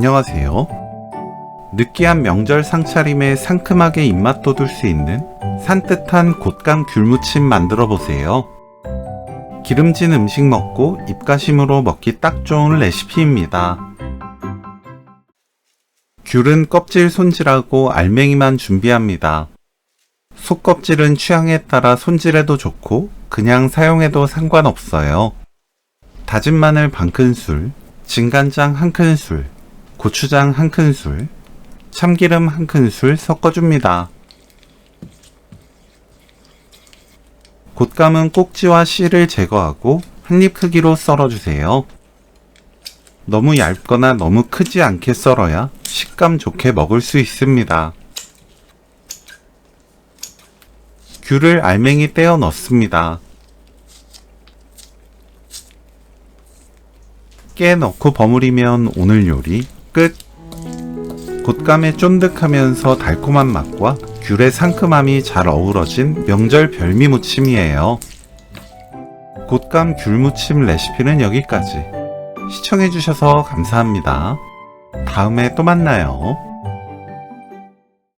안녕하세요. 느끼한 명절 상차림에 상큼하게 입맛 돋을 수 있는 산뜻한 곶감 귤무침 만들어 보세요. 기름진 음식 먹고 입가심으로 먹기 딱 좋은 레시피입니다. 귤은 껍질 손질하고 알맹이만 준비합니다. 속껍질은 취향에 따라 손질해도 좋고 그냥 사용해도 상관없어요. 다진 마늘 반큰술, 진간장 1큰술, 고추장 1큰술, 참기름 1큰술 섞어줍니다. 곶감은 꼭지와 씨를 제거하고 한입 크기로 썰어주세요. 너무 얇거나 너무 크지 않게 썰어야 식감 좋게 먹을 수 있습니다. 귤을 알맹이 떼어 넣습니다. 깨 넣고 버무리면 오늘 요리 끝! 곶감의 쫀득하면서 달콤한 맛과 귤의 상큼함이 잘 어우러진 명절 별미 무침이에요. 곶감 귤무침 레시피는 여기까지. 시청해주셔서 감사합니다. 다음에 또 만나요.